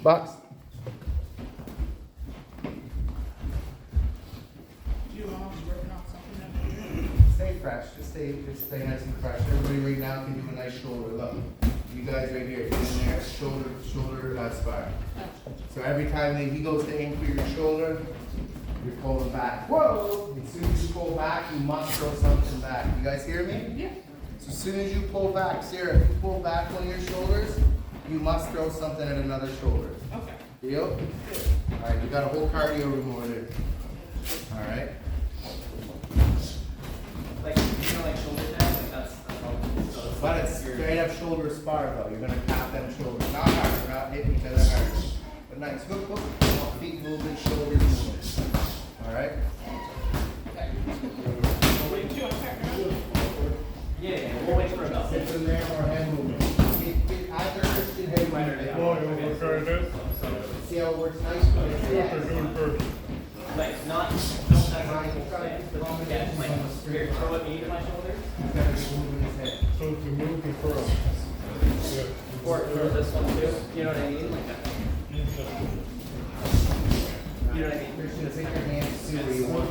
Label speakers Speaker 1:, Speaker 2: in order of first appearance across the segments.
Speaker 1: Box.
Speaker 2: You always working on something
Speaker 1: Stay fresh. Just stay nice and fresh. Everybody right now can do a nice shoulder. Look, you guys right here, in there, shoulder, spine. So every time that he goes to aim for your shoulder, you're pulling back. Whoa! As soon as you pull back, you must throw something back. You guys hear me?
Speaker 2: Yeah.
Speaker 1: So as soon as you pull back, Sarah, if you pull back one of your shoulders, you must throw something at another shoulder.
Speaker 2: Okay.
Speaker 1: Deal? All right, you got a whole cardio room over there. All right.
Speaker 3: Like, you know, like shoulder down, like that's all. So it's
Speaker 1: But
Speaker 3: like
Speaker 1: it's
Speaker 3: you're-
Speaker 1: straight up shoulder spar though. You're gonna cap them shoulders. Not hard, we're not hitting each other hard. But nice. Hook, hook. Feet movement, shoulders movement. Alright?
Speaker 2: Wait, two, I'm packing
Speaker 3: Yeah, we'll wait for a bell.
Speaker 1: Sit in there or head movement. Get either Christian head movement.
Speaker 4: Oh, you want to try this?
Speaker 1: See how it works nice?
Speaker 4: See what they're doing first.
Speaker 3: Like, not, don't touch
Speaker 1: Right,
Speaker 3: my
Speaker 1: you try to keep the wrong
Speaker 3: Yeah,
Speaker 1: hand
Speaker 3: like,
Speaker 1: on the
Speaker 3: here,
Speaker 1: straight
Speaker 3: throw
Speaker 1: line.
Speaker 3: it me to my shoulder.
Speaker 1: He's gotta be moving his head.
Speaker 4: So to move the curl. Yeah.
Speaker 3: Or this one too. You know what I mean? Like that. You know what I mean?
Speaker 1: Christian, take your hands to where you want.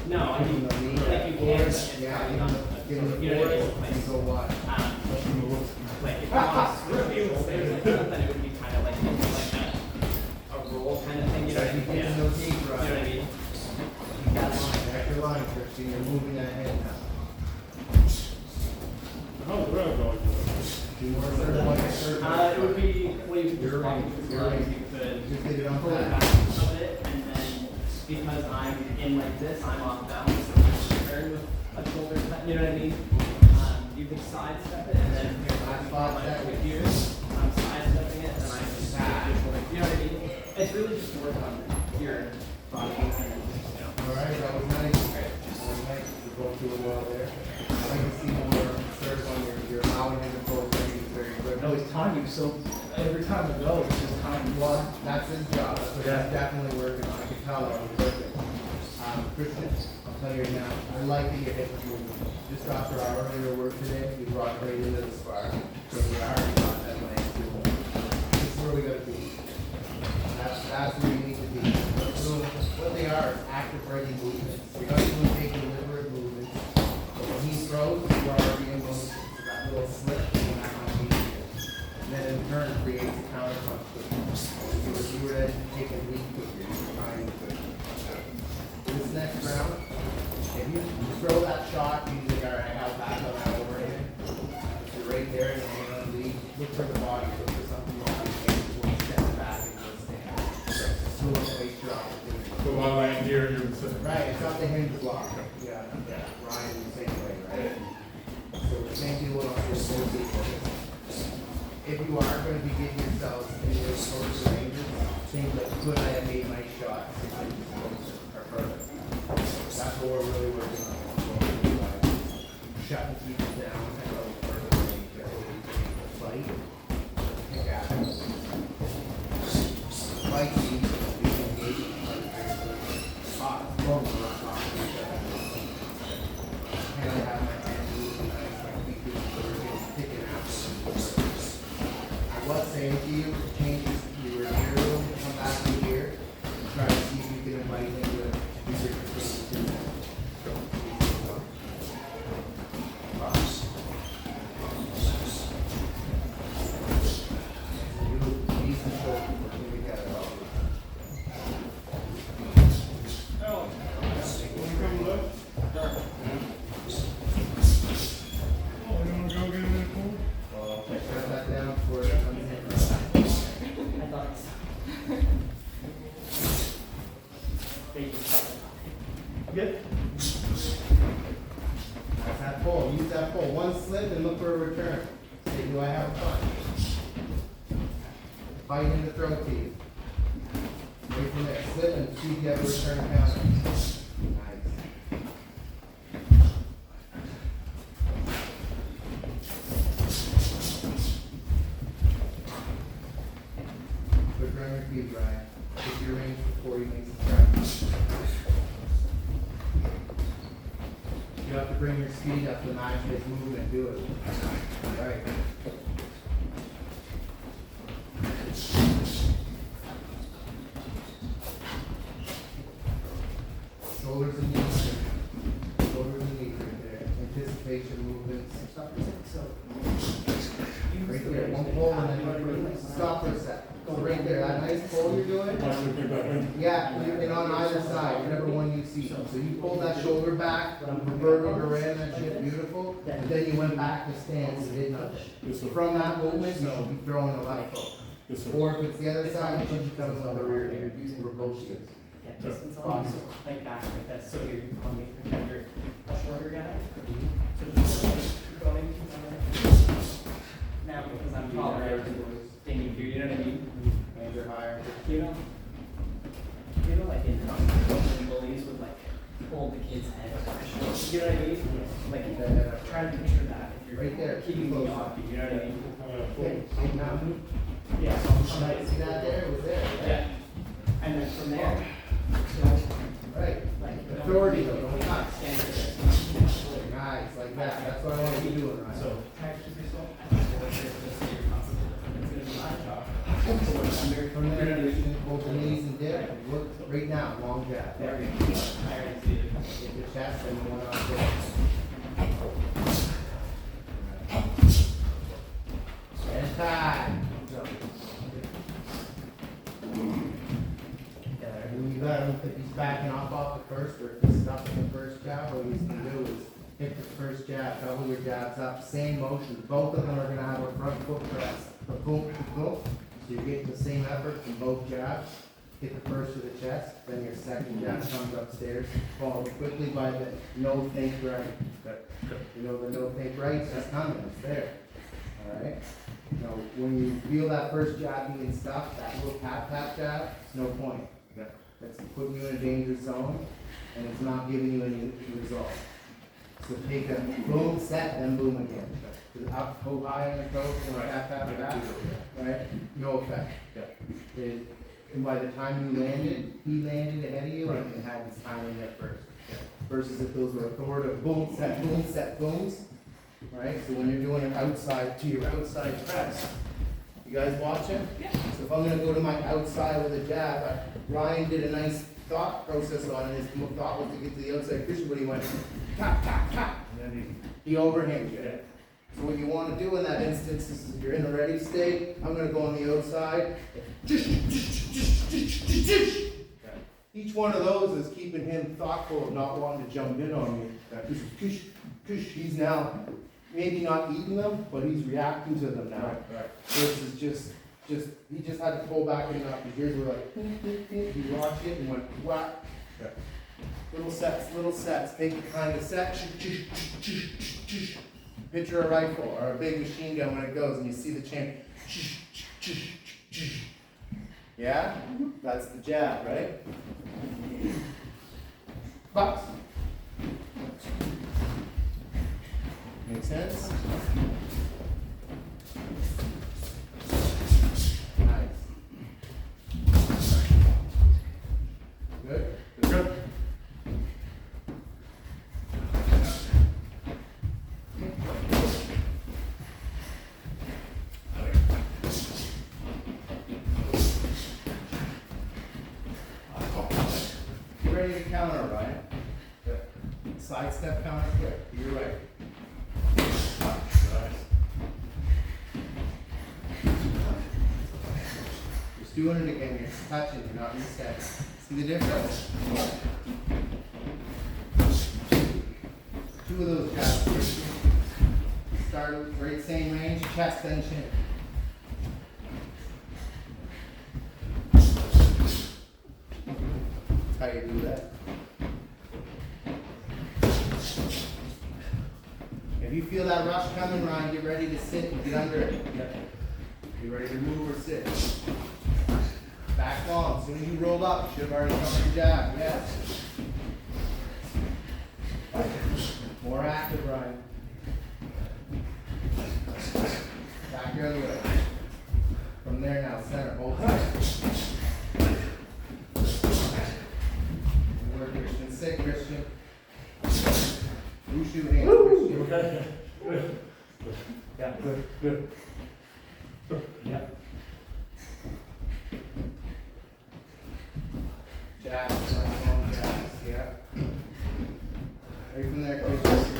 Speaker 3: No, I mean, like you can, but it's
Speaker 1: Yeah,
Speaker 3: probably not.
Speaker 1: give him the
Speaker 3: You know what I
Speaker 1: force,
Speaker 3: mean?
Speaker 1: and go wide.
Speaker 3: Like if you want to screw stairs like that, then it would be kind of like a roll kind of thing. You know what I mean?
Speaker 1: You're
Speaker 3: Yeah.
Speaker 1: getting no deep,
Speaker 3: You know what I
Speaker 1: right?
Speaker 3: mean?
Speaker 1: You got line, that's your line, Christian, you're moving that head now.
Speaker 4: How's the red dog doing?
Speaker 1: Do you want to serve one or serve one?
Speaker 3: It would be, well, you could just
Speaker 1: You're
Speaker 3: walk
Speaker 1: right.
Speaker 3: into the
Speaker 1: You're
Speaker 3: line,
Speaker 1: right.
Speaker 3: you could
Speaker 1: Just get it on
Speaker 3: pull it
Speaker 1: back.
Speaker 3: back a bit, and then because I'm in like this, I'm off balance, so I turn with a shoulder, you know what I mean? You could sidestep it, and then here, I'm my foot here, I'm sidestepping it, and I just, you know what I mean? It's really just to work on your body, and, you know.
Speaker 1: Alright, that was nice. That was nice to go through it well there. I'd like to see more serves on your allowing him to pull very good.
Speaker 5: No, he's timing, so every time I go, it's just timing.
Speaker 1: Well, that's his job, that's what
Speaker 5: Yeah.
Speaker 1: he's definitely working on, I can tell that he's working. Christian, I'll tell you right now, I like that your hip is moving. Just after our earlier work today, you brought it right into the spar, so we already got that leg too. This is where we gotta be. That's where you need to be. What they are is active ready movements. You're not doing big deliberate movements. But when he throws, you are already in those, that little slip, and that might be here. And then in turn creates a counter punch. If you were to take a knee quicker, you're trying to. This next round, if you throw that shot, you usually got right out back on that overhand. If you're right there and you're on the lead, look for the body, look for something wrong. One step back and one stand. So don't waste your opportunity.
Speaker 4: So while I'm here, you're sitting.
Speaker 1: Right, it's not the hinge block. Yeah, Ryan, the same way, right? So the same deal with both people. If you are gonna be getting yourselves in those sorts of ranges, think like, could I have made my shot? Are perfect. That's what we're really working on. Shutting people down and go perfectly, fight. Kick out. Fight these, be engaged, hot, boom, hot. Can I have my hand moving nice, like we do, kicking out. I was saying to you, changes, you were here, come back to here, try to see if you can invite him to do different things too.
Speaker 4: Oh, you want to go get in there, Paul?
Speaker 1: Shut that down for it comes in.
Speaker 3: I thought it's. Thank you.
Speaker 5: Good?
Speaker 1: That's that pull, use that pull, one slip and look for a return. Say, do I have a punch? Fight in the throw to you. Wait from there, slip and see if you have a return counter. Nice. Put around your feet, Ryan. Get your range before you make the strike. You have to bring your speed up to match his movement, do it. Right. One pull and then stop for a sec. So right there, that nice pull you're doing. Yeah, and on either side, whatever one you see. So you pulled that shoulder back, reverted around that shit, beautiful. And then you went back to stance, did nothing.
Speaker 4: Yes, sir.
Speaker 1: From that movement, you should be throwing a left hook.
Speaker 4: Yes, sir.
Speaker 1: Or if it's the other side, you should be coming on the rear end, using for both shifts.
Speaker 3: Yeah, distance on, so like back like that, so you're on me, pretend you're a shorter guy. So just going, now because I'm taller, I can stand you here, you know what I mean?
Speaker 1: Hands are higher.
Speaker 3: You know, like in bullies would like hold the kid's head up on their shoulder, you know what I mean? Like, try to picture that if you're
Speaker 1: Right there.
Speaker 3: keeping me off you, you know what I mean?
Speaker 1: Okay, and now,
Speaker 3: Yeah, so I'm
Speaker 1: somebody see that there, it was there, right?
Speaker 3: Yeah, and then from there,
Speaker 1: Right,
Speaker 3: like.
Speaker 1: authority though, don't touch.
Speaker 3: Stand there.
Speaker 1: Nice, like that, that's what I want you doing, right?
Speaker 3: So, practice yourself. I think what it is, just your concept. It's gonna be my job. So when I'm
Speaker 1: From there, you can hold the knees and dip, look, right now, long jab.
Speaker 3: there, I already see it.
Speaker 1: Get your chest and one on dip. And time. And you got him, if he's backing off the first, or if he's stuck in the first jab, what he's gonna do is hit the first jab, double your jabs up, same motion. Both of them are gonna have a front foot press. A boom, boom. So you're getting the same effort from both jabs. Hit the first to the chest, then your second jab comes upstairs, followed quickly by the no think right. You know the no think right, it's coming, it's there. Alright? Now, when you feel that first jab being stuck, that little tap jab, it's no point. That's putting you in a danger zone, and it's not giving you any result. So take a boom, set, then boom again. To the up, go high on the coast, and tap, right? No effect. And by the time you landed, he landed ahead of you and had his time in there first. Versus if those were authoritative boom, set, booms. Right? So when you're doing it outside to your outside press, you guys watching?
Speaker 2: Yeah.
Speaker 1: So if I'm gonna go to my outside with a jab, Ryan did a nice thought process on it. His thought was to get to the outside Christian, but he went tap, tap, tap. And then he overhand you. So what you want to do in that instance is if you're in a ready state, I'm gonna go on the outside. Each one of those is keeping him thoughtful of not wanting to jump in on me. He's now maybe not eating them, but he's reacting to them now. Versus just he just had to pull back enough. His ears were like, he watched it and went whack. Little sets. Take the kind of set. Picture a rifle or a big machine gun when it goes and you see the chain. Yeah? That's the jab, right? Box. Make sense? Nice. Good?
Speaker 4: Good.
Speaker 1: Get ready to counter, Ryan. Side step counter quick. You're right. Just doing it again. You're touching. You're not resetting. See the difference? Two of those jabs. Start right same range, chest then chin. That's how you do that. If you feel that rush coming, Ryan, get ready to sit and get under it. Get ready to move or sit. Back long. As soon as you roll up, you should have already covered your jab. Yes. More active, Ryan. Back your other way. From there now, center. Hold tight. Work, Christian. Sit, Christian. Wushu hands, Christian.
Speaker 4: Okay.
Speaker 3: Yeah.
Speaker 4: Good.
Speaker 3: Yeah.
Speaker 1: Jabs, long jabs, yeah. Right from there, Christian.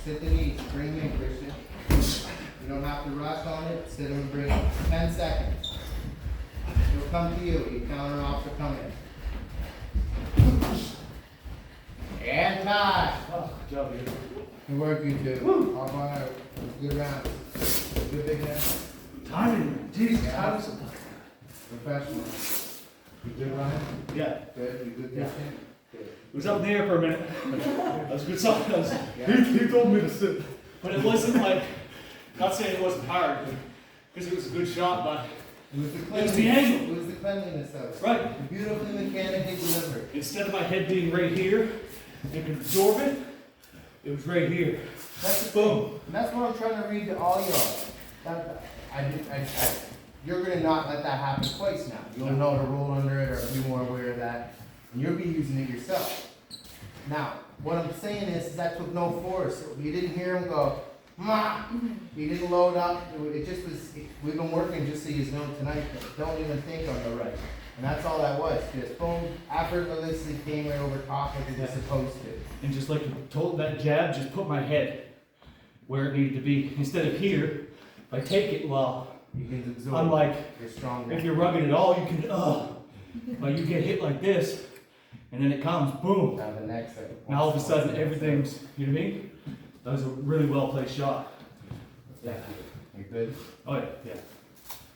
Speaker 1: Sit the knees, bring in, Christian. You don't have to rush on it, sit him and bring it. 10 seconds. He'll come to you, you counter off to come in. And time.
Speaker 5: Oh, good job, dude.
Speaker 1: Good work, you two. Hop on out. Good round. Good big man.
Speaker 5: Timing, geez,
Speaker 1: Yeah.
Speaker 5: timing.
Speaker 1: Professional. You good, Ryan?
Speaker 5: Yeah,
Speaker 1: Good, you good,
Speaker 5: Yeah.
Speaker 1: Christian? Good.
Speaker 5: it was up in the air for a minute. That was a good song. That was-
Speaker 1: Yeah.
Speaker 4: He told me to sit.
Speaker 5: But it wasn't like, not saying it wasn't hard, because it was a good shot, but
Speaker 1: It was the
Speaker 5: It was
Speaker 1: cleanliness.
Speaker 5: the angle.
Speaker 1: It was the cleanliness of it.
Speaker 5: right.
Speaker 1: Beautifully mechanically delivered.
Speaker 5: Instead of my head being right here, and can absorb it, it was right here.
Speaker 1: That's the
Speaker 5: Boom.
Speaker 1: thing. And that's what I'm trying to read to all y'all. You're gonna not let that happen twice now. You'll know to roll under it or be more aware of that, and you'll be using it yourself. Now, what I'm saying is that took no force. You didn't hear him go, "Ma." He didn't load up. It just was. We've been working just so you know tonight. Don't even think on the right. And that's all that was. Just boom, effortlessly came right over top like it was supposed to.
Speaker 5: And just like you told that jab, just put my head where it needed to be. Instead of here, if I take it, well,
Speaker 1: You can absorb.
Speaker 5: unlike
Speaker 1: You're stronger.
Speaker 5: if you're rugged at all, you can, but you get hit like this, and then it comes, boom.
Speaker 1: Now the next thing.
Speaker 5: Now all of a sudden everything's, you know what I mean? That was a really well placed shot.
Speaker 1: Yeah. You're good.
Speaker 5: Oh yeah, yeah.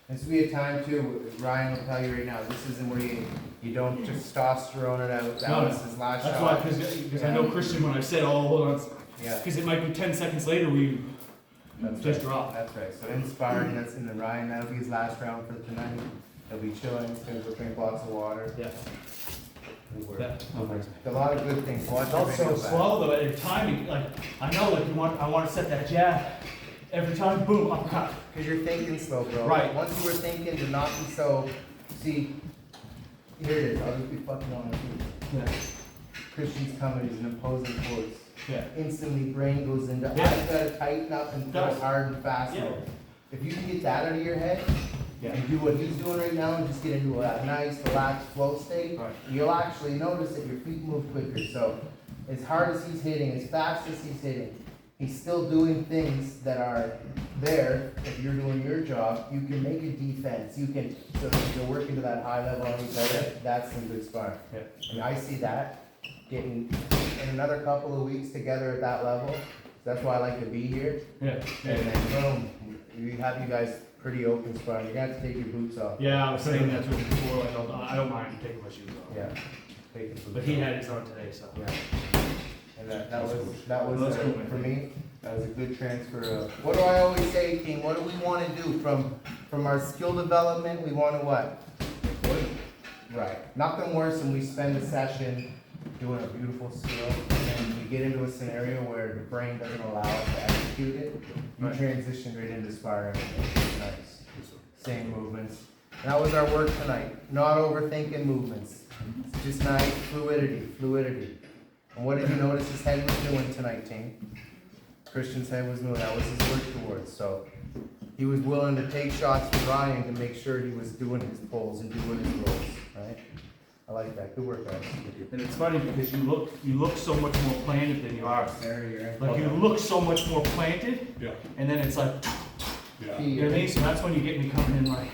Speaker 1: This will be a time too, Ryan will tell you right now, this isn't where you don't just testosterone it out. That
Speaker 5: No,
Speaker 1: was his last
Speaker 5: That's why,
Speaker 1: shot.
Speaker 5: because I know Christian when I said, oh, hold on,
Speaker 1: Yeah,
Speaker 5: because it might be 10 seconds later we
Speaker 1: that's
Speaker 5: just
Speaker 1: right.
Speaker 5: drop.
Speaker 1: That's right. So inspiring, that's in the Ryan, that'll be his last round for tonight. He'll be chilling, he's gonna go drink lots of water.
Speaker 5: Yeah.
Speaker 1: Good work.
Speaker 5: Yeah.
Speaker 1: Good work. A lot of good things. Watch
Speaker 5: It's
Speaker 1: your
Speaker 5: also
Speaker 1: video back.
Speaker 5: slow though, at your timing, like, I know, like, I want to set that jab, every time, boom, uppercut.
Speaker 1: Cause you're thinking slow, bro.
Speaker 5: Right.
Speaker 1: Once you were thinking to not be so, see, here it is, I'll just be fucking on with you.
Speaker 5: Yeah.
Speaker 1: Christian's coming, he's an imposing force.
Speaker 5: Yeah.
Speaker 1: Instantly brain goes into,
Speaker 5: Yeah.
Speaker 1: I gotta tighten up and go
Speaker 5: Does.
Speaker 1: hard and fast.
Speaker 5: Yeah.
Speaker 1: If you can get that out of your head,
Speaker 5: Yeah.
Speaker 1: and do what he's doing right now and just get into a nice, relaxed flow state,
Speaker 5: Right.
Speaker 1: you'll actually notice that your feet move quicker. So as hard as he's hitting, as fast as he's hitting, he's still doing things that are there. If you're doing your job, you can make a defense. You can, so if you're working to that high level on each other, that's some good sparring.
Speaker 5: Yeah.
Speaker 1: And I see that getting in another couple of weeks together at that level. That's why I like to be here.
Speaker 5: Yeah.
Speaker 1: And then boom, we have you guys pretty open sparring. You're gonna have to take your boots off.
Speaker 5: Yeah, I was saying that to him before, I don't mind taking my shoes off.
Speaker 1: Yeah. Take your boots
Speaker 5: But he
Speaker 1: off.
Speaker 5: had his on today, so.
Speaker 1: Yeah. And that was,
Speaker 5: That's cool, man.
Speaker 1: for me, that was a good transfer of, what do I always say, team? What do we wanna do from our skill development? We wanna what? Right. Nothing worse than we spend a session doing a beautiful skill and we get into a scenario where the brain doesn't allow us to execute it. You
Speaker 5: Right.
Speaker 1: transition right into sparring. It's nice. Same movements. That was our work tonight. Not overthinking movements. It's just nice fluidity. And what did you notice his head was doing tonight, team? Christian's head was moving. That was his work towards. So he was willing to take shots for Ryan to make sure he was doing his pulls and doing his rolls. Right? I like that. Good work, guys.
Speaker 5: And it's funny because you look so much more planted than you are.
Speaker 1: There you're in.
Speaker 5: Like you look so much more planted,
Speaker 4: Yeah,
Speaker 5: and then it's like,
Speaker 4: yeah.
Speaker 5: you know what I mean? So that's when you get me coming in like,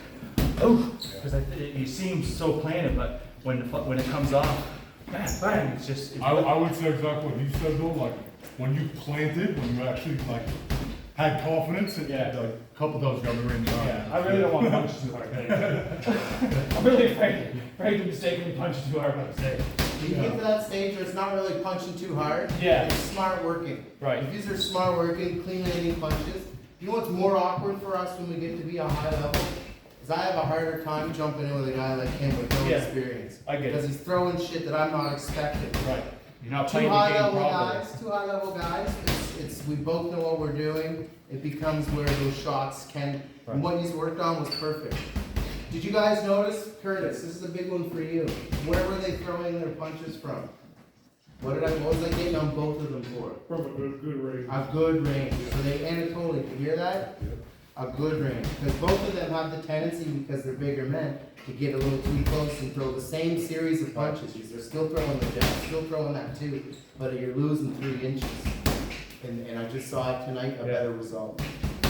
Speaker 5: oh, because you seem so planted, but when it comes off, bang, bang, it's just.
Speaker 4: I would say exactly what you said though, like, when you planted, when you actually like had confidence, and
Speaker 5: Yeah.
Speaker 4: like, a couple dozen got me right in the eye.
Speaker 5: Yeah, I really don't want to punch too hard. I'm really afraid to mistakenly punch too hard, like I say.
Speaker 1: You get to that stage where it's not really punching too hard.
Speaker 5: Yeah.
Speaker 1: It's smart working.
Speaker 5: Right.
Speaker 1: If these are smart working, clean landing punches, you know what's more awkward for us when we get to be a high level? Is I have a harder time jumping in with a guy like him with no
Speaker 5: Yeah.
Speaker 1: experience.
Speaker 5: I get it.
Speaker 1: Because he's throwing shit that I'm not expecting.
Speaker 5: Right. You're not
Speaker 1: Two
Speaker 5: playing the
Speaker 1: high
Speaker 5: game
Speaker 1: level
Speaker 5: properly.
Speaker 1: guys, we both know what we're doing. It becomes where those shots can,
Speaker 5: Right.
Speaker 1: and what he's worked on was perfect. Did you guys notice, Curtis, this is a big one for you. Where were they throwing their punches from? What was I getting on both of them for?
Speaker 4: From a good range.
Speaker 1: A good range. So they, Anatoly, you hear that? A good range. Because both of them have the tendency, because they're bigger men, to get a little too close and throw the same series of punches. They're still throwing the jab, still throwing that too, but you're losing 3 inches. And I just saw it tonight, a
Speaker 5: Yeah.
Speaker 1: better result.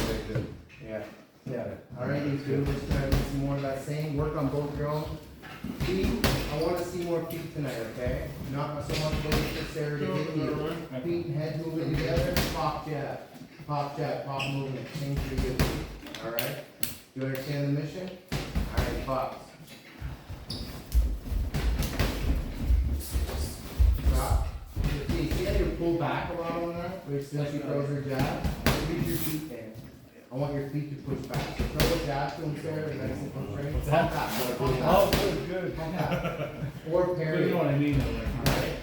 Speaker 1: Yeah. Yeah. All right, you two, let's try to do some more of that same, work on both your own. Feet, I wanna see more feet tonight, okay? Not so much waiting for Sarah to hit you. Feet and head moving together, pop jab, pop movement, same for you. All right? You understand the mission? All right, pops. Stop. See how you pull back a lot on that, where since she throws her jab? Use your feet there. I want your feet to push back. So throw a jab to him, Sarah, and nice and frame.
Speaker 5: What's that? Oh, good.
Speaker 1: Pump that. Or
Speaker 5: But
Speaker 1: parry.
Speaker 5: you know what I mean, though, like.
Speaker 1: Alright?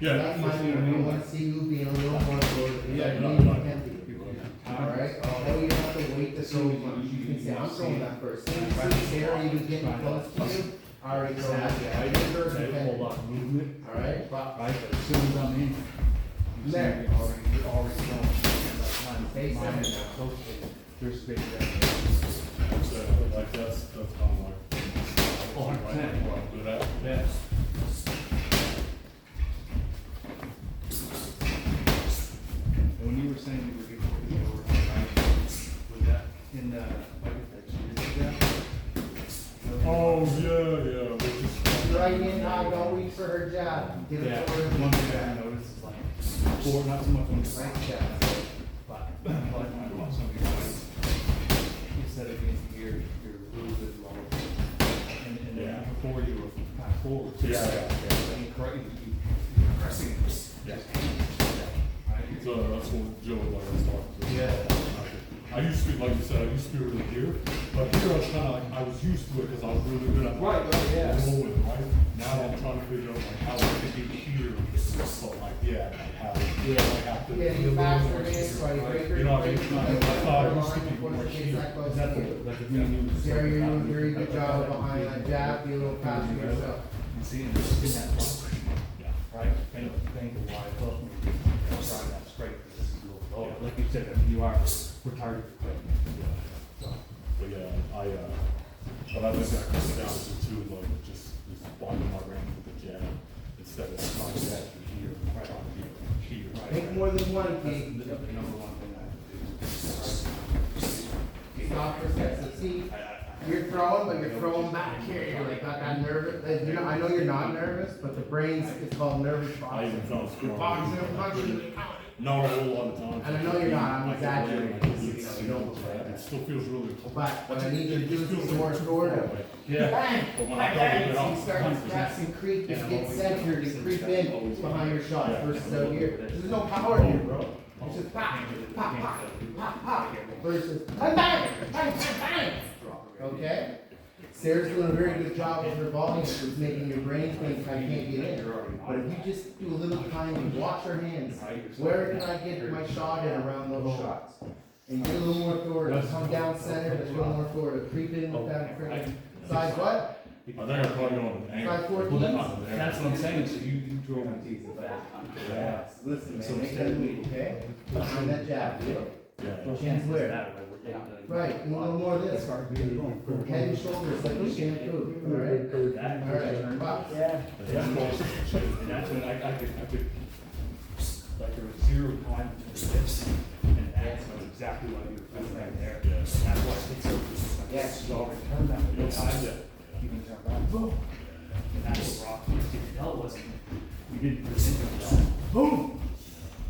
Speaker 4: Yeah,
Speaker 1: That's my I want to see you being a little more forward.
Speaker 5: Yeah,
Speaker 1: You
Speaker 5: no,
Speaker 1: can be. Alright? Oh, you don't have to wait to throw one. You can say, I'm throwing that first. See, Sarah, even getting close to you. Already throw that jab.
Speaker 5: I
Speaker 1: Make
Speaker 5: just
Speaker 1: her
Speaker 5: said a whole
Speaker 1: defend.
Speaker 5: lot of movement,
Speaker 1: Alright? Pop.
Speaker 5: right, but as soon as I'm in, you see
Speaker 1: There.
Speaker 5: me already throwing.
Speaker 1: Face
Speaker 5: Mine is
Speaker 1: center.
Speaker 5: close to- There's space there.
Speaker 4: that's kind of like.
Speaker 5: Oh, 100%.
Speaker 4: What I'm good at.
Speaker 5: Yeah. And when you were saying you were getting to the over, right, was that in the, like, that you did that?
Speaker 4: Oh, yeah, which is.
Speaker 1: Right in high, don't reach for her jab. Get
Speaker 5: Yeah,
Speaker 1: it forward.
Speaker 5: one thing I noticed is like, for, not so much when it's
Speaker 1: Nice jab.
Speaker 5: but, like, I want some of your guys, instead of being here, you're a little bit lower. And
Speaker 4: Yeah.
Speaker 5: then before you were kind of forward.
Speaker 4: Yeah.
Speaker 5: And you're pressing this.
Speaker 4: Yeah.
Speaker 5: Right?
Speaker 4: So that's what Joe like I was talking to.
Speaker 1: Yeah.
Speaker 4: I used to be, like you said, I used to be really here, but here I was kind of like, I was used to it because I was really good at rolling, right? Now I'm trying to figure out like how I can be here, so like, yeah, like how, I have to.
Speaker 1: Yeah, you faster in, so you break her.
Speaker 4: You know what I mean? I thought it used to be
Speaker 1: Before
Speaker 4: more
Speaker 1: she gets
Speaker 4: here.
Speaker 1: that close
Speaker 5: Is that
Speaker 1: to
Speaker 5: the,
Speaker 1: you.
Speaker 5: like, if me and you.
Speaker 1: Sarah, you're doing a very good job behind that jab, be a little faster yourself.
Speaker 5: And see, and just in that block,
Speaker 4: Yeah.
Speaker 5: right? Think of why it helped me. Try that straight, because this is a little low. Like you said, I mean, you are retarded quick. So,
Speaker 4: But yeah, but I think that comes down to too, like, just blocking my range with the jab, instead of trying to get here, right on here.
Speaker 1: Make more than one, Pete.
Speaker 5: the number one thing I have to do.
Speaker 1: Stop for a second. So see, you're throwing, but you're throwing back here. You're like not that nervous. Like, you're not, I know you're not nervous, but the brain's, it's called nervous
Speaker 4: I even
Speaker 1: boxing.
Speaker 4: felt
Speaker 1: You're
Speaker 4: strong.
Speaker 1: boxing, punching.
Speaker 4: Not a whole lot of times.
Speaker 1: And I know you're not, I'm
Speaker 4: Like,
Speaker 1: exaggerating.
Speaker 4: like, it's, you know, it still feels really.
Speaker 1: But what I need you to do is get more forward.
Speaker 5: Yeah.
Speaker 1: Bang!
Speaker 4: But when I
Speaker 1: Bang!
Speaker 4: throw
Speaker 1: Bang!
Speaker 4: it
Speaker 1: So
Speaker 4: off,
Speaker 1: you start to press and creep, just get centered and creep in behind your shots versus out here. There's no power here, bro. It's just pop, pop, pop, pop, pop, versus bang, bang, bang, bang, bang. Okay? Sarah's doing a very good job with her volume, it's making your brain think I can't get in. But if you just do a little timing, watch her hands. Where can I get my shot in around those shots? And you get a little more forward, come down center, a little more forward, creep in with that freaking size what?
Speaker 4: I think I'm probably going with an
Speaker 1: Size
Speaker 4: angle.
Speaker 1: 14?
Speaker 5: That's what I'm saying, so you drove my teeth with that.
Speaker 1: Yeah. Listen, man, make that move, okay? Behind that jab, feel.
Speaker 4: Yeah.
Speaker 1: Chins where? Right, and a little more of this. Head and shoulders like a shampoo, alright? Alright, pop.
Speaker 5: And that's when I could, like, there was zero time between this and that, so that's exactly what you were doing right there.
Speaker 4: Yeah.
Speaker 5: And that's why it's so, like,
Speaker 1: Yes.
Speaker 5: so return that with no time to
Speaker 4: Yeah.
Speaker 5: even turn around, boom. And that's what rock, you could tell wasn't, we didn't present it well. Boom!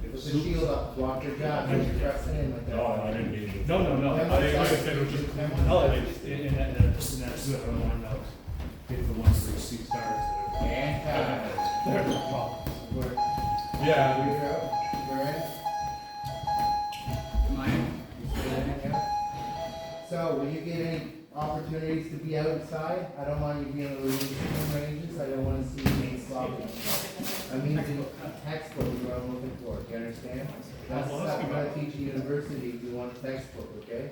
Speaker 5: It
Speaker 1: Put
Speaker 5: was
Speaker 1: the shield up, block your jab, you're pressing in like that.
Speaker 4: No, I didn't mean to.
Speaker 5: No,
Speaker 4: I didn't, like I said, it was just.
Speaker 5: No, it's, and that's good, I don't want to get the ones where you see stars that are,
Speaker 1: And,
Speaker 5: they're the problem.
Speaker 1: we're,
Speaker 4: Yeah.
Speaker 1: you're out, you're in. So, when you get any opportunities to be outside, I don't want you being able to read swim ranges, I don't wanna see you being sloppy. I mean, the textbook is what I'm looking for, you understand? That's stuff I teach at university, if you want a textbook, okay?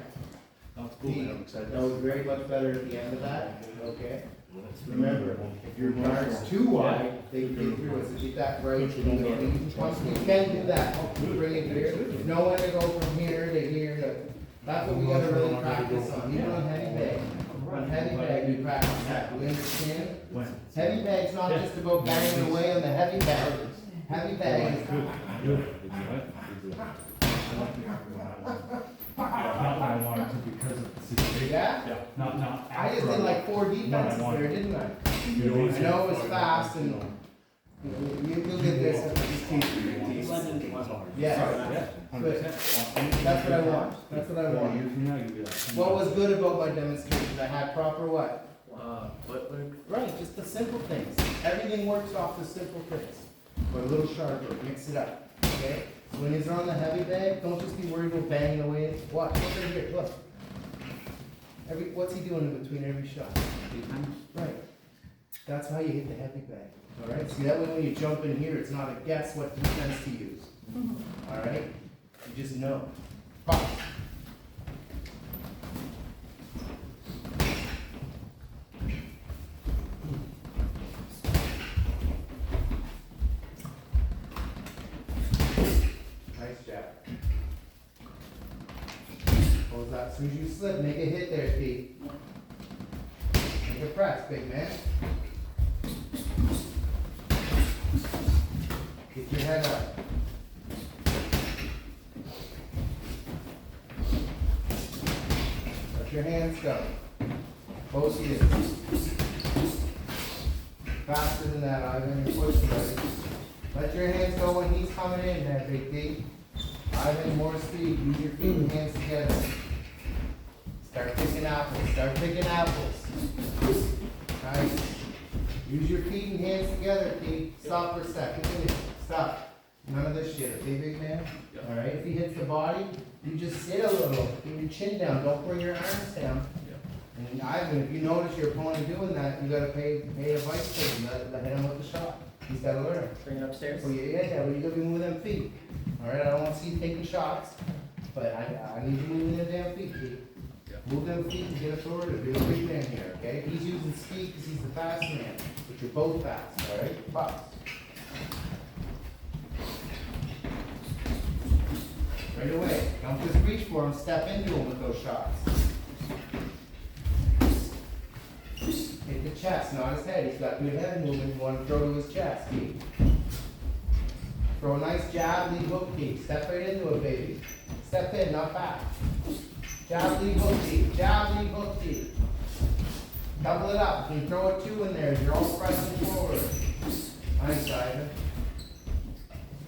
Speaker 5: That's cool, man, I'm excited.
Speaker 1: That was very much better at the end of that, okay? Remember, if your guard's too wide, they can get through it, so get that right. You can do that, bring it here, know when to go from here to here to, that's what we gotta really practice on, even on heavy bag. On heavy bag, we practice that, we understand?
Speaker 5: When?
Speaker 1: Heavy bag's not just about banging away on the heavy bag, heavy bag is
Speaker 5: Good. I like the argument. Not when not
Speaker 1: I just
Speaker 5: after
Speaker 1: did like 4
Speaker 5: When I
Speaker 1: defenses
Speaker 5: want
Speaker 1: there,
Speaker 5: it.
Speaker 1: didn't I?
Speaker 5: You know,
Speaker 1: I know it was fast and you'll get this. Yeah, good. That's what I want. That's what I want. What was good about my demonstration? I had proper what?
Speaker 3: Footwork.
Speaker 1: Right, just the simple things. Everything works off the simple things. But a little sharper, mix it up, okay? When you're on the heavy bag, don't just be worried about banging away. Watch, look right here, look. What's he doing in between every shot? Right. That's how you hit the heavy bag, all right? See, that way when you jump in here, it's not a guess what defense to use, all right? You just know. Box. Nice jab. Close that. As soon as you slip, make a hit there, Pete. Make a press, big man. Get your head up. Let your hands go. Both of you. Faster than that, Ivan. You're pushing, buddy. Let your hands go when he's coming in there, Big D. Ivan, more speed. Use your feet and hands together. Start picking apples. Start picking apples. Nice. Use your feet and hands together, Pete. Stop for a second. Stop. None of this shit, okay, big man? All right, if he hits the body, you just sit a little. Keep your chin down. Don't bring your arms down. And Ivan, if you notice your opponent doing that, you gotta pay advice to him. Let hit him with the shot. He's gotta learn.
Speaker 3: Bring it upstairs.
Speaker 1: Oh, yeah, well, you gotta be moving them feet. All right, I don't wanna see you taking shots, but I need you moving them damn feet, Pete. Move them feet and get authoritative. You're the big man here, okay? He's using speed because he's the fast man, but you're both fast, all right? Box. Right away. Don't just reach for him, step into him with those shots. Hit the chest, not his head. He's got good head movement. You want to throw to his chest, Pete. Throw a nice jab, lead hook, Pete. Step right into it, baby. Step in, not back. Jab, lead hook, Pete. Jab, lead hook, Pete. Double it up. You can throw a 2 in there. You're all pressing forward. Nice, Ivan.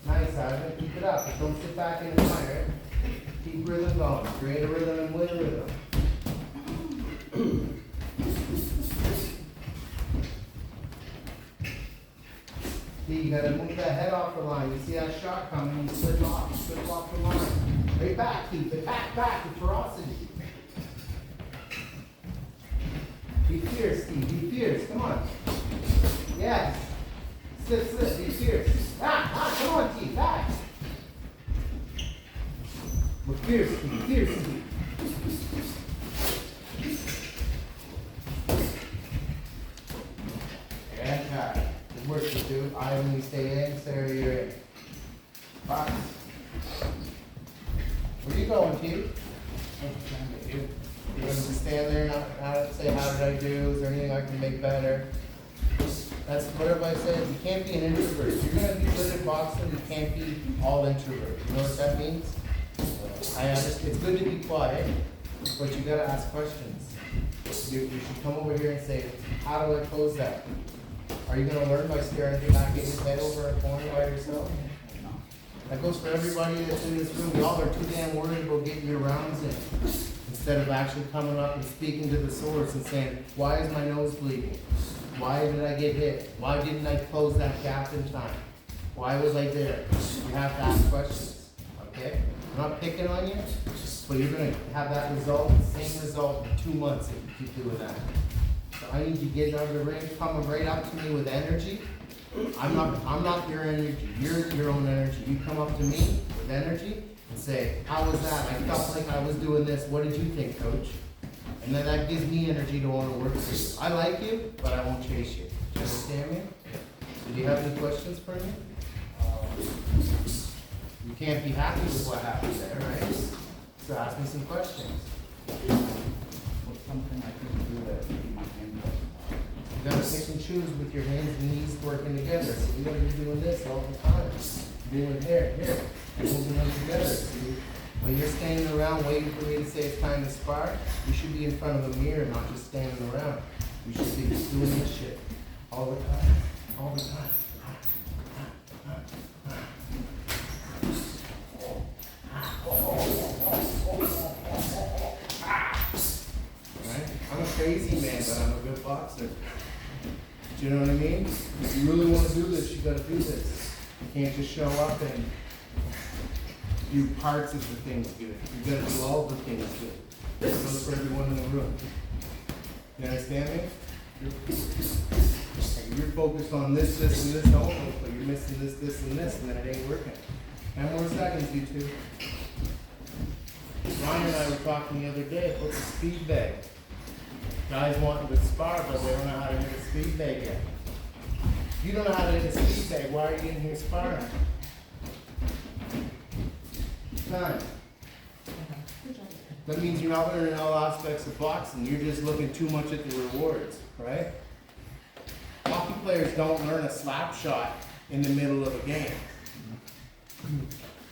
Speaker 1: Nice, Ivan. Keep it up. But don't sit back in the fire. Keep rhythm going. Create a rhythm and win a rhythm. See, you gotta move that head off the line. You see that shot coming, you slip off the line. Right back, keep it back, with ferocity. Be fierce, Steve, be fierce, come on. Yes. Slip, be fierce. Come on, Steve, back. We're fierce, Steve. Yeah, good work, you two. Ivan, you stay in, Sarah, you're in. Box. Where you going, Pete? You gonna stand there and not say, how did I do? Is there anything I can make better? That's what everybody says. You can't be an introvert. If you're gonna be good at boxing, you can't be all introvert. You know what that means? I understand. It's good to be quiet, but you gotta ask questions. You should come over here and say, how do I close that? Are you gonna learn by staring back in his head over a corner by yourself? That goes for everybody that's in this room. We all are too damn worried about getting your rounds in, instead of actually coming up and speaking to the source and saying, why is my nose bleeding? Why did I get hit? Why didn't I close that gap in time? Why was I there? You have to ask questions, okay? I'm not picking on you, but you're gonna have that result, same result in 2 months if you keep doing that. So I need you getting out of the ring, coming right up to me with energy. I'm not your energy, you're your own energy. You come up to me with energy and say, how was that? I felt like I was doing this. What did you think, coach? And then that gives me energy to want to work for you. I like you, but I won't chase you. Do you understand me? So do you have any questions for me? You can't be happy with what happened there, right? So ask me some questions.
Speaker 6: What's something I can do that keep my hand up?
Speaker 1: You gotta pick and choose with your hands and knees working together. So you gotta be doing this all the time. Doing here, moving them together. See? When you're standing around waiting for me to say it's time to spar, you should be in front of a mirror, not just standing around. You should be just doing this shit all the time, all the time. Right? I'm a crazy man, but I'm a good boxer. Do you know what I mean? If you really want to do this, you gotta do this. You can't just show up and do parts of the things good. You gotta do all the things good. This goes for everyone in the room. You understand me? Like you're focused on this, this, and this only, but you're missing this, this, and this, and then it ain't working. 10 more seconds, you two. Ryan and I were talking the other day about the speed bag. Guys wanting to spar, but they don't know how to hit a speed bag yet. You don't know how to hit a speed bag, why are you in here sparring? Time. That means you're not learning all aspects of boxing, you're just looking too much at the rewards, right? Hockey players don't learn a slap shot in the middle of a game.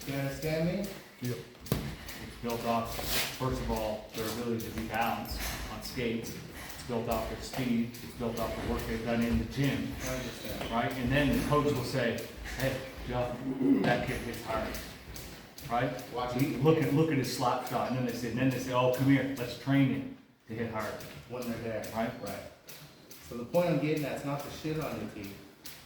Speaker 1: You understand me?
Speaker 5: It's built off, first of all, their ability to be balanced on skates. It's built off their speed. It's built off the work they've done in the gym,
Speaker 1: I understand.
Speaker 5: right? And then the coach will say, hey, Joe, that kid hits hard, right?
Speaker 1: Watch
Speaker 5: He-
Speaker 1: it.
Speaker 5: Look at his slap shot, and then they say, oh, come here, let's train him to hit hard,
Speaker 1: When they're there.
Speaker 5: right?
Speaker 1: Right. So the point I'm getting at is not the shit on your teeth.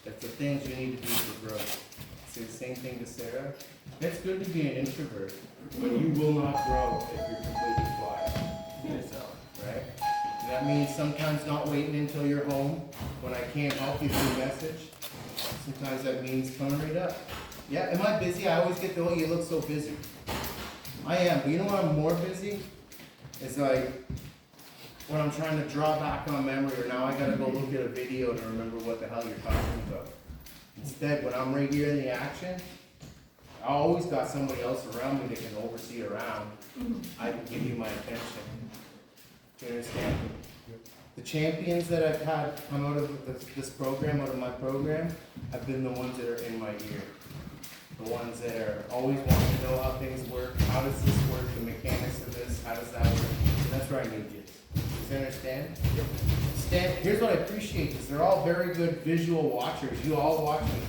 Speaker 1: It's the things you need to do for growth. Say the same thing to Sarah. It's good to be an introvert, but you will not grow if you're completely quiet to yourself, right? That means sometimes not waiting until you're home when I can't help you through message. Sometimes that means coming right up. Yeah, am I busy? I always get the, oh, you look so busy. I am, but you know what I'm more busy? It's like, when I'm trying to draw back on memory, or now I gotta go look at a video to remember what the hell you're talking about. Instead, when I'm right here in the action, I always got somebody else around me that can oversee around. I can give you my attention. Do you understand? The champions that I've had come out of this program, out of my program, have been the ones that are in my ear. The ones that are always wanting to know how things work, how does this work, the mechanics of this, how does that work? And that's where I need you. You understand? Stan, here's what I appreciate, is they're all very good visual watchers. You all watch me.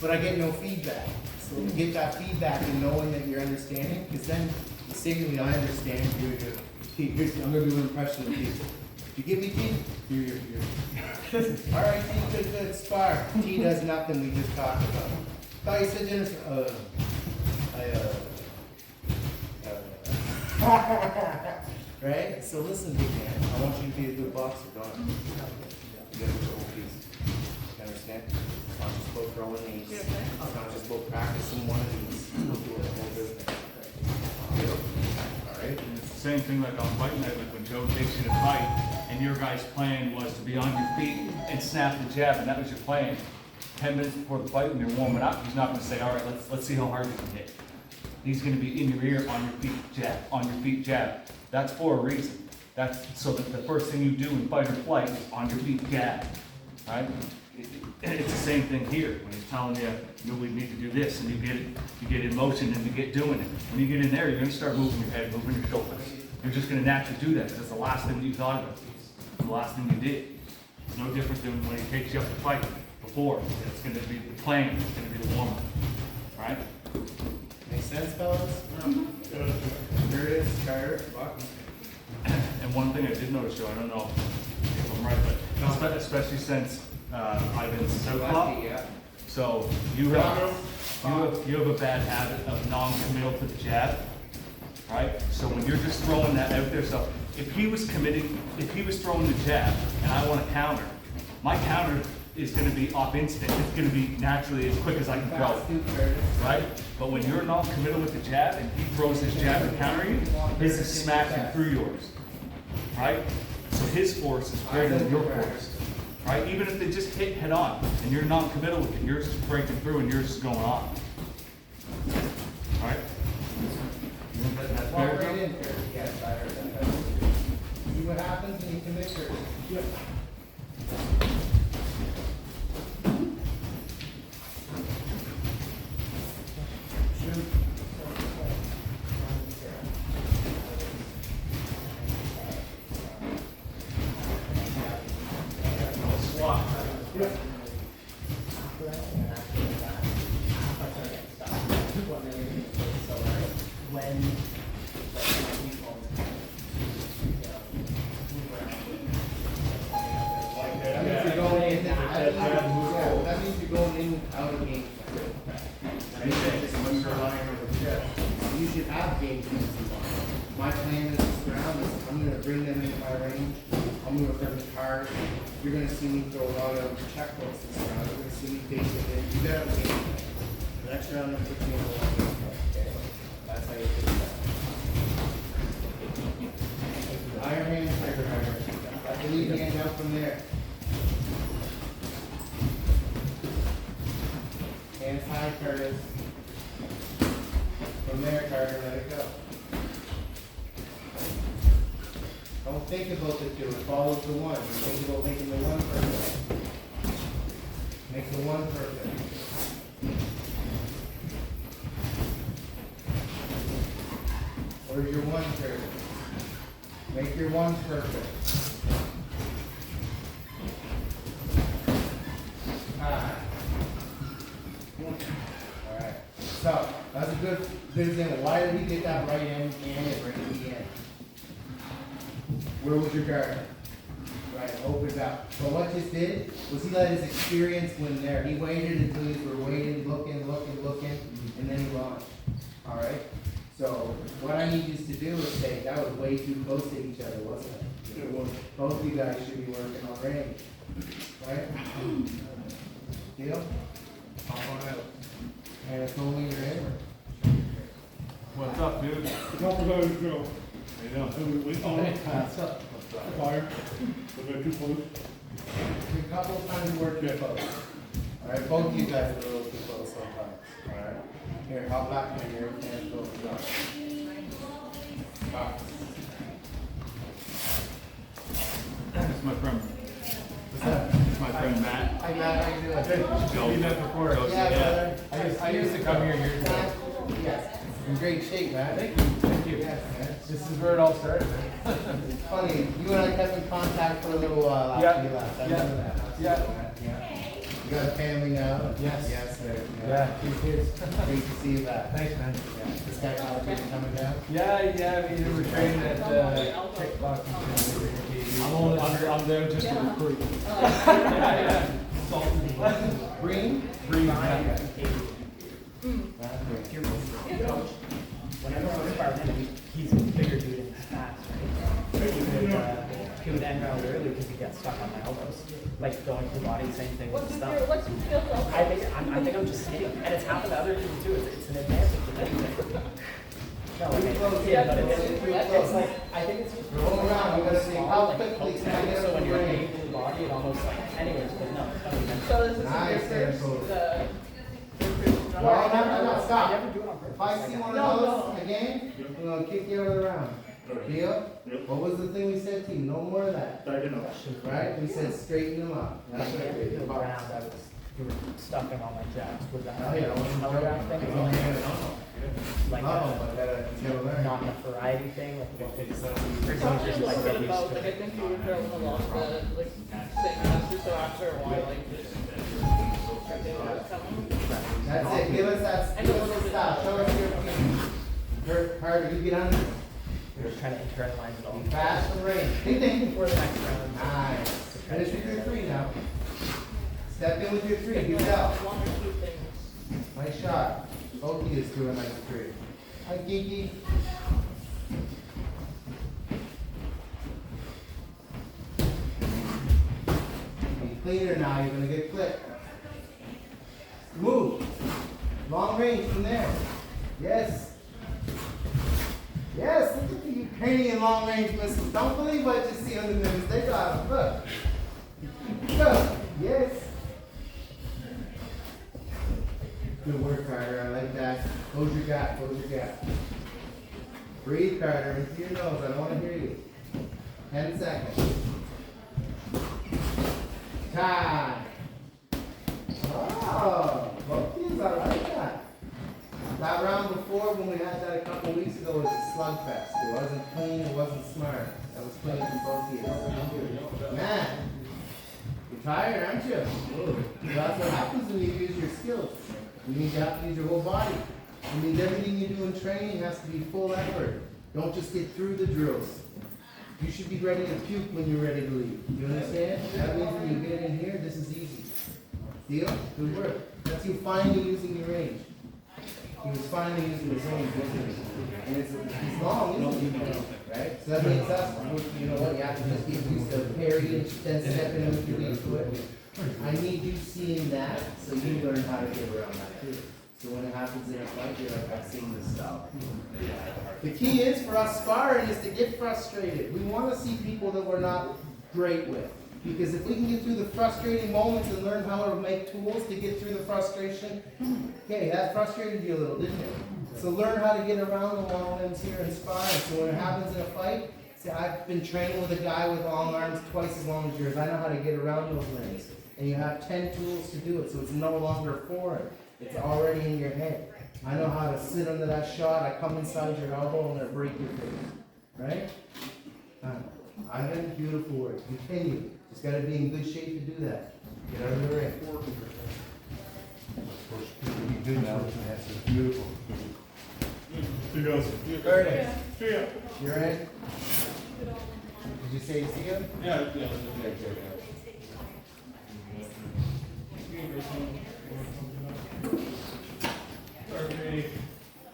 Speaker 1: But I get no feedback. So you get that feedback and knowing that you're understanding, because then you say to me, I understand, you're good. Pete, I'm gonna do an impression of Pete. You give me Pete? You're. All right, Pete, good, spar. T does nothing, we just talked about. Thought you said Dennis, right? So listen, big man, I want you to be a good boxer, don't I? You gotta go piece. You understand? It's not just about throwing these. It's not just about practicing one of these. It's about doing the whole business. All right?
Speaker 5: And it's the same thing like on fight night, like when Joe takes you to fight, and your guy's plan was to be on your feet and snap the jab, and that was your plan. 10 minutes before the fight, when you're warming up, he's not gonna say, all right, let's see how hard you can hit. He's gonna be in your ear, on your feet, jab, on your feet, jab. That's for a reason. That's so that the first thing you do in fight or flight is on your feet, jab, right? It's the same thing here, when he's telling you, we need to do this, and you get in motion and you get doing it. When you get in there, you're gonna start moving your head, moving your shoulders. You're just gonna naturally do that, because that's the last thing that you thought of. It's the last thing you did. It's no different than when he takes you up to fight before. It's gonna be the playing, it's gonna be the warm-up, right?
Speaker 1: Make sense, fellas? Here it is, Carter, Buck.
Speaker 5: And one thing I did notice, Joe, I don't know if I'm right, but especially since Ivan's southpaw,
Speaker 1: Lucky, yeah.
Speaker 5: so you have a bad habit of non-committal to the jab, right? So when you're just throwing that out there, so if he was throwing the jab and I want to counter, my counter is going to be off instinct. It's going to be naturally as quick as I can throw
Speaker 1: Fast
Speaker 5: it,
Speaker 1: too, Curtis.
Speaker 5: right? But when you're non-committal with the jab and he throws his jab and counter you, his is smacking through yours, right? So his force is greater than your force, right? Even if they just hit head on and you're non-committal with it, yours is breaking through and yours is going off. All right? You think that's
Speaker 1: Walk
Speaker 5: fair,
Speaker 1: right
Speaker 5: Joe?
Speaker 1: in, Curtis. Yes, I heard that. See what happens when you commit, Curtis. Shoot.
Speaker 3: then like my default is kind of, you know, move around.
Speaker 1: That means you're going in, that means you're going in out of game plan. And you're relying on the chip. You should have game plans in mind. My plan is to surround this, I'm gonna bring them into my range, I'm gonna bring the card, you're gonna see me throw a lot of checkbooks this round, you're gonna see me base it in, you gotta have a game plan. The next round, I'm putting you on the game plan, okay? That's how you do that. Iron Man, Tiger Hammer. I believe you hand out from there. Hands high, Curtis. From there, Carter, let it go. Don't think about the two, follow the one. You think about making the one perfect. Make the one perfect. Where's your one, Curtis? Make your one perfect. Alright, so that's a good example. Why did he get that right end and it right in the end? Where was your guard? Right, opens out. But what just did was he let his experience win there. He waited until you were waiting, looking, and then he launched. Alright? So what I need you to do is say that was way too close to each other, wasn't it? It was. Both you guys should be working on range. Right? Deal? Pop on out. And it's only your hammer.
Speaker 5: What's up, dude?
Speaker 4: Couple guys go.
Speaker 5: How you doing?
Speaker 4: And we
Speaker 1: What's up?
Speaker 4: fire. We got 2 close.
Speaker 1: A couple of times you work too close. Alright, both you guys are a little too close sometimes. Alright? Here, hop back in here, and go. Box.
Speaker 5: This is my friend.
Speaker 1: What's up?
Speaker 5: This is my friend Matt.
Speaker 1: Hi Matt, how you doing?
Speaker 5: Joe.
Speaker 7: Seen that before.
Speaker 5: Joe,
Speaker 1: Yeah,
Speaker 5: yeah.
Speaker 1: brother.
Speaker 7: I used to come here years ago.
Speaker 1: Yes. In great shape, man.
Speaker 7: Thank you.
Speaker 1: Yes, man.
Speaker 7: This is where it all started, man.
Speaker 1: It's funny, you and I kept in contact for a little while after you left. I remember that.
Speaker 7: Yeah.
Speaker 1: You got a family now?
Speaker 7: Yes.
Speaker 1: Yes, sir.
Speaker 7: Yeah, 2 kids.
Speaker 1: Great to see you back.
Speaker 7: Thanks, man.
Speaker 1: Yeah. This guy coming down?
Speaker 7: Yeah, I mean, we were training at kickboxing.
Speaker 5: I'm there just to recruit.
Speaker 7: Yeah.
Speaker 1: Green?
Speaker 7: Breathe.
Speaker 3: Whenever I was fighting, he's a bigger dude and he's fast, right? He would end round early because he got stuck on my elbows. Like going through body, same thing with the stump.
Speaker 2: What's your skill level?
Speaker 3: I think I'm just skinny. And it's happened to other people too. It's an advantage with anything. No, yeah, but it's like, I think it's just
Speaker 1: Roll around, we gotta see how quickly can I get
Speaker 3: so when you're
Speaker 1: ready.
Speaker 3: engaged in the body, it almost like, anyways, but no, it's not even.
Speaker 2: So this is
Speaker 1: Nice,
Speaker 2: your first,
Speaker 1: cool.
Speaker 2: Well,
Speaker 1: No, stop.
Speaker 3: I never do it on purpose.
Speaker 1: If I see one of those again, I'm gonna kick you out of the round. Deal? What was the thing we said to you? No more of that. Right? We said straighten them up. That's what
Speaker 3: Yeah,
Speaker 1: it
Speaker 3: the
Speaker 1: is.
Speaker 3: ground, you were stuck in all my jabs with that.
Speaker 1: Oh, yeah, I wasn't
Speaker 3: telegraph
Speaker 1: joking.
Speaker 3: thing.
Speaker 1: Oh, yeah.
Speaker 3: Like
Speaker 1: Oh, but you gotta learn.
Speaker 3: not enough variety thing, like what it's
Speaker 2: Talk to me a little bit about, like, I think you were throwing a lot of the, like, same master, so after a while, like, just, they were coming.
Speaker 1: That's it. Give us that.
Speaker 2: And
Speaker 1: Give
Speaker 2: a
Speaker 1: us
Speaker 2: little
Speaker 1: the
Speaker 2: bit.
Speaker 1: stop. Show us your feet. Harder. You get under.
Speaker 3: We're just trying to internalize it all.
Speaker 1: Fast and range. Ding ding.
Speaker 3: For the next round.
Speaker 1: Nice. Finish with your 3 now. Step in with your 3. Give it out.
Speaker 2: One or two things.
Speaker 1: Nice shot. Oki is doing nice 3. Hi, Kiki. Be cleaner now. You're gonna get clipped. Move. Long range from there. Yes. Yes, look at the Ukrainian long range missiles. Don't believe what you see on the news. They got them. Look. Look. Yes. Good work, Carter. I like that. Close your gap. Close your gap. Breathe, Carter. Into your nose. I don't want to hear you. 10 seconds. Time. Oh, both teams, I like that. That round before, when we had that a couple weeks ago, was a slugfest. It wasn't clean, it wasn't smart. That was clean from both teams. Man, you're tired, aren't you? Well, that's what happens when you use your skills. You need to have to use your whole body. It means everything you do in training has to be full effort. Don't just get through the drills. You should be ready to puke when you're ready to leave. You understand? That means when you get in here, this is easy. Deal? Good work. That's you finally using your range. He was finally using his range, wasn't he? And it's long, isn't it? Right? So that means us, you know what, you have to just get used to parry and then stepping in with your lead foot. I need you seeing that so you learn how to get around that too. So when it happens in a fight, you're like, I've seen this stuff. The key is for us sparring is to get frustrated. We want to see people that we're not great with. Because if we can get through the frustrating moments and learn how to make tools to get through the frustration, okay, that frustrated you a little, didn't it? So learn how to get around the long limbs here and sparring. So when it happens in a fight, say, I've been training with a guy with long arms twice as long as yours. I know how to get around those limbs. And you have 10 tools to do it, so it's no longer foreign. It's already in your head. I know how to sit under that shot. I come inside your elbow and I break your face. Right? Ivan, beautiful work. Continue. Just got to be in good shape to do that. Get out of the ring. Be good now. That's beautiful.
Speaker 4: He goes.
Speaker 1: Curtis,
Speaker 4: See ya.
Speaker 1: you're in? Did you say you see him?
Speaker 4: Yeah.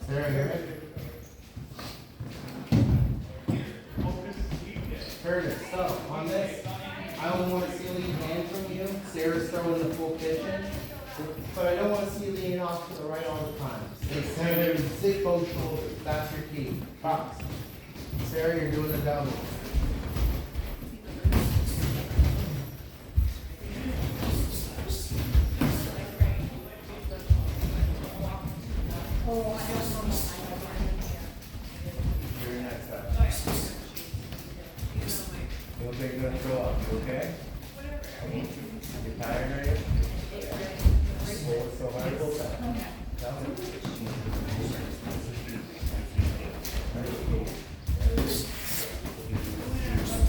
Speaker 1: Sarah, you're in? Curtis, so on this, I only want to see a lead hand from you. Sarah's throwing the full kitchen. But I don't want to see you leaning off to the right all the time. Stay centered, sit both shoulders. That's your key. Box. Sarah, you're doing the double. You're next up. You don't think you're gonna throw up, you okay? You tired already? So hard to pull back. Tell me.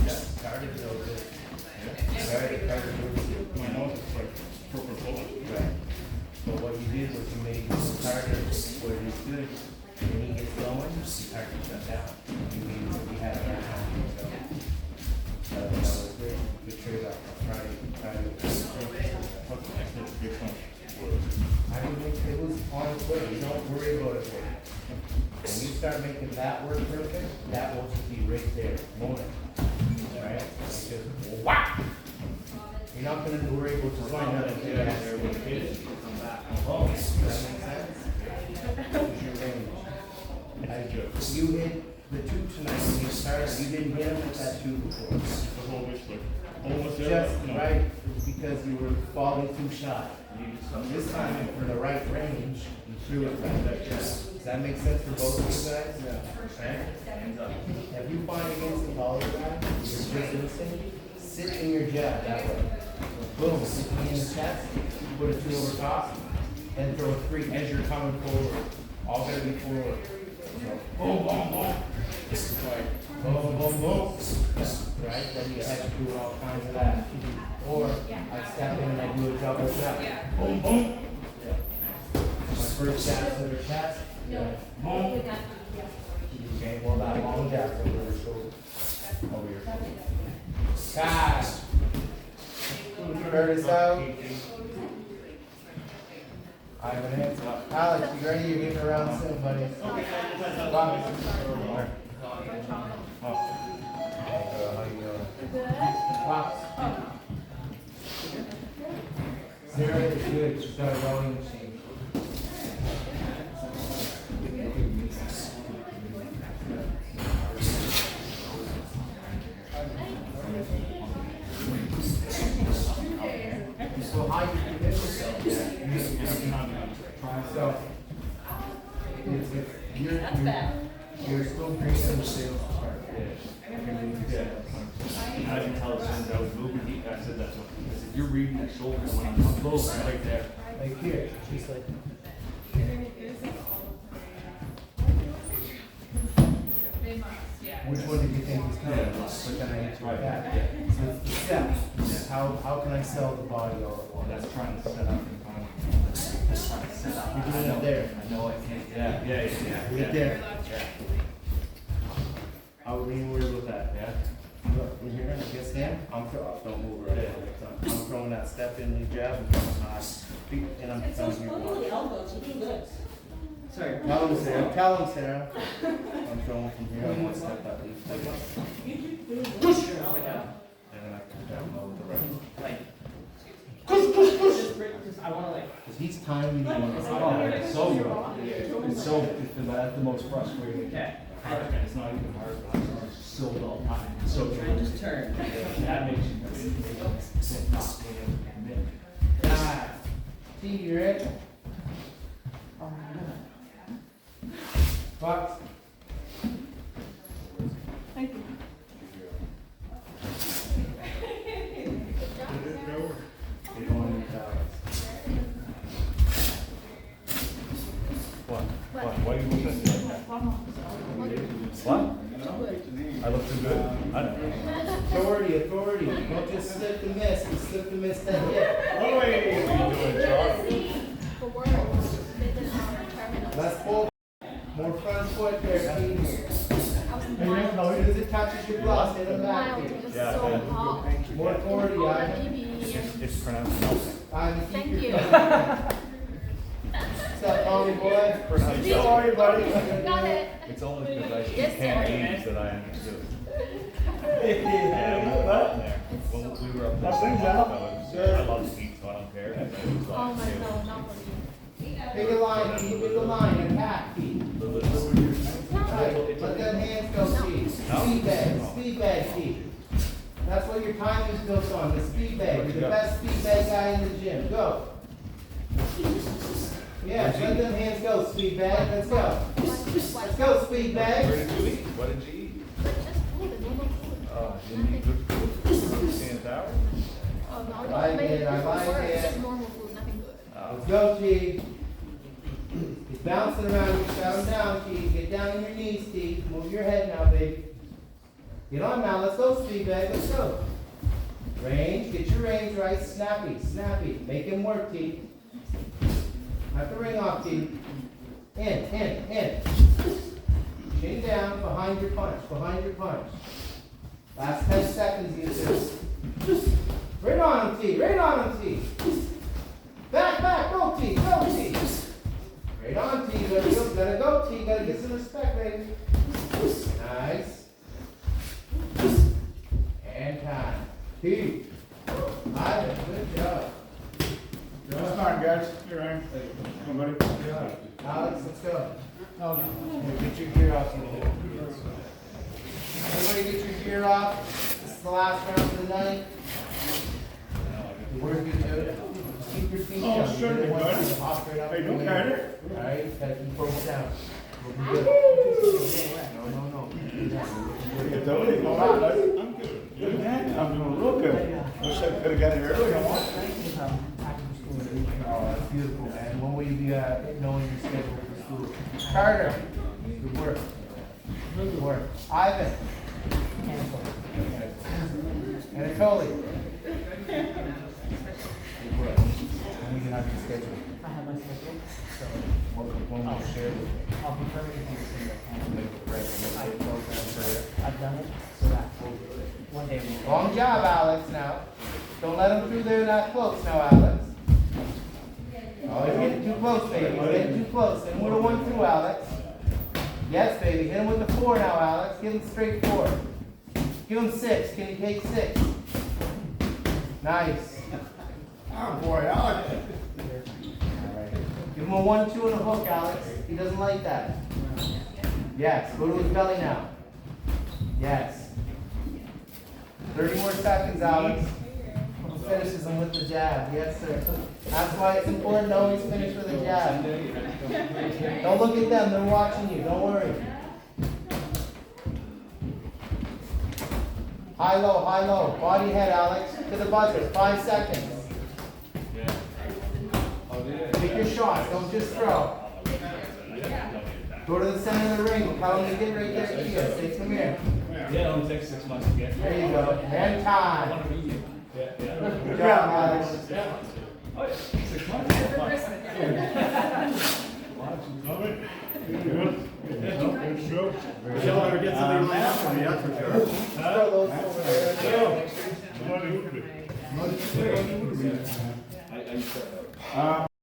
Speaker 1: Yeah, tired is so good. Tired is
Speaker 4: My nose is like Coca-Cola.
Speaker 1: right. But what you did was you made Carter where he's good. When he gets going, Carter shut down. We had a hard time. So, that was great. Good trade-off. I mean, it was on its way. You don't worry about it. When you start making that work perfect, that will just be right there. Moment. Right? It's just whack! You're not going to worry about just line up and get out there when you hit it. Oh, does that make sense? It's your range. You hit the two tonight when you started. You didn't hit him with that two before.
Speaker 4: The whole wish like almost
Speaker 1: Just right, because you were falling too shy. This time, for the right range, you threw it right. Does that make sense for both of you guys? Yeah. Right? If you find against the taller guy, you're just listening, sit in your jab that way. Boom, sit me in the chest, put a two over top, and throw a three as you're coming forward. All gotta be forward. So, boom, boom, boom. Boom, boom, boom. Right? Then you have to do all kinds of that. Or I step in and I do a double jab. Boom, boom. Yeah. My first jab to the chest. Yeah. Boom. Okay, well that long jab over the shoulder. Over your shoulder. Cash. Curtis out. Ivan in. Alex, you ready? You're getting around soon, buddy. Box. How you doing? Box. Sarah is good. She's got a rowing machine. So how you commit yourself? So you're still bringing the sales part.
Speaker 5: As you tell us, I was moving deep, I said that to him. I said, you're reading the shoulder when I'm close, right there.
Speaker 1: Like here, she's like. Which one did you think was coming? But then I hit you right back. So it's the steps. How can I sell the body all at once?
Speaker 5: That's trying to set up in front of trying to set up.
Speaker 1: You're doing it there.
Speaker 5: I know I can't, yeah.
Speaker 1: Right there. I would lean worried with that.
Speaker 5: Yeah.
Speaker 1: Look, when you're gonna get him, don't move right. I'm throwing that step in the jab and throwing high. And I'm telling you.
Speaker 2: elbows, you do this.
Speaker 3: Sorry.
Speaker 1: Tell him, Sarah. I'm throwing from here, I'm one step at least. And then I come down low with the right.
Speaker 3: I wanna like.
Speaker 1: Cause he's timing you on the
Speaker 5: Oh, it's so good. It's so, that's the most frustrating.
Speaker 3: Okay.
Speaker 5: It's not even hard, but it's so well timed, it's so good.
Speaker 3: Just turn.
Speaker 5: That makes you not being able to commit.
Speaker 1: God. See, you ready? Fox.
Speaker 2: Thank you.
Speaker 1: You're going into Dallas.
Speaker 5: Why are you looking at me like that? What? I look too good? I know.
Speaker 1: Authority. Don't just slip and miss. You slip and miss that hit.
Speaker 5: What are you doing, Charlie?
Speaker 1: Let's pull. More front foot there, Steve. As soon as it touches your gloves, hit him back. Steve. More authority, Ivan.
Speaker 5: It's pronounced Nelson.
Speaker 1: Ivan, keep
Speaker 8: Thank
Speaker 1: your
Speaker 8: you.
Speaker 1: What's up, Tommy boy?
Speaker 5: Pronounced
Speaker 1: Sorry, buddy.
Speaker 8: Got it.
Speaker 5: It's only because I speak
Speaker 8: Yes, sir.
Speaker 5: Cantonese that I understood. Yeah, we were up there. When we were up there, I love to eat, so I don't care. And then it was
Speaker 8: Oh
Speaker 5: like,
Speaker 8: my God, not for you.
Speaker 1: Pick a line, Steve. Pick a line. Attack, Steve. Right, let them hands go, Steve. Speed bag, Steve. That's what your time is built on, the speed bag. You're the best speed bag guy in the gym. Go. Yeah, let them hands go, speed bag. Let's go. Let's go, speed
Speaker 5: where
Speaker 1: bag.
Speaker 5: did you eat? What did you eat?
Speaker 8: Just food, normal food.
Speaker 5: Didn't you eat good food? Stand tower?
Speaker 8: Oh, no,
Speaker 1: I
Speaker 8: no,
Speaker 1: like
Speaker 8: maybe
Speaker 1: it, I like
Speaker 8: before,
Speaker 1: it.
Speaker 8: just normal food, nothing good.
Speaker 1: Let's go, T. He's bouncing around. You shut him down, T. Get down on your knees, T. Move your head now, baby. Get on now. Let's go, speed bag. Let's go. Range. Get your range right. Snappy. Make him work, T. Have the ring off, T. In. Chin down. Behind your punch. Last 10 seconds, you do. Right on him, T. Back, go T. Right on T, gotta go T, gotta get some respect, baby. Nice. And time. T. Ivan, good job.
Speaker 7: That's fine, guys. You're right. Come on, buddy.
Speaker 1: Alex, let's go. Here, get your gear off, you. Everybody get your gear off. This is the last round of the night. Work each other. Keep your feet
Speaker 7: Oh,
Speaker 1: down.
Speaker 7: certainly,
Speaker 1: You're gonna want
Speaker 7: bud.
Speaker 1: to hop right up
Speaker 7: Hey, don't
Speaker 1: the
Speaker 7: cut
Speaker 1: way.
Speaker 7: it.
Speaker 1: Alright, gotta keep focused down. We'll be good. No.
Speaker 7: You told me. All right, buddy. I'm good. Good man. I'm doing real good. Wish I could've got here earlier.
Speaker 1: Oh, that's beautiful, man. When will you be, knowing your schedule for school? Carter, good work. Good work. Ivan. Anatoly. Good work. When we can have your schedule.
Speaker 3: I have my schedule, so
Speaker 1: When we'll share with me.
Speaker 3: I'll be perfect as soon as I can.
Speaker 1: Make the regular program for you.
Speaker 3: I've done it, so that one day we.
Speaker 1: Long job, Alex, now. Don't let him through there that close now, Alex. Oh, he's getting too close, baby. He's getting too close. Hit him with a 1-2, Alex. Yes, baby. Hit him with the 4 now, Alex. Give him straight 4. Give him 6. Can he take 6? Nice.
Speaker 7: Oh, boy, Alex.
Speaker 1: Give him a 1-2 and a hook, Alex. He doesn't like that. Yes. Go to his belly now. Yes. 30 more seconds, Alex. Finishes him with the jab. Yes, sir. That's why it's important to always finish with a jab. Don't look at them. They're watching you. Don't worry. High, low. Body, head, Alex. To the buzzer. 5 seconds. Take your shots. Don't just throw. Go to the center of the ring. Tell him to get right there to you. Say, come here.
Speaker 5: Yeah, it only takes 6 months to get.
Speaker 1: There you go. And time.
Speaker 5: Yeah.
Speaker 1: Good job, Alex.
Speaker 5: Oh, yeah, 6 months.
Speaker 4: Tommy? Good? Good show?
Speaker 7: Michelle ever get something like that for me, that's for sure.
Speaker 4: Huh? Money. Money.
Speaker 7: Uh,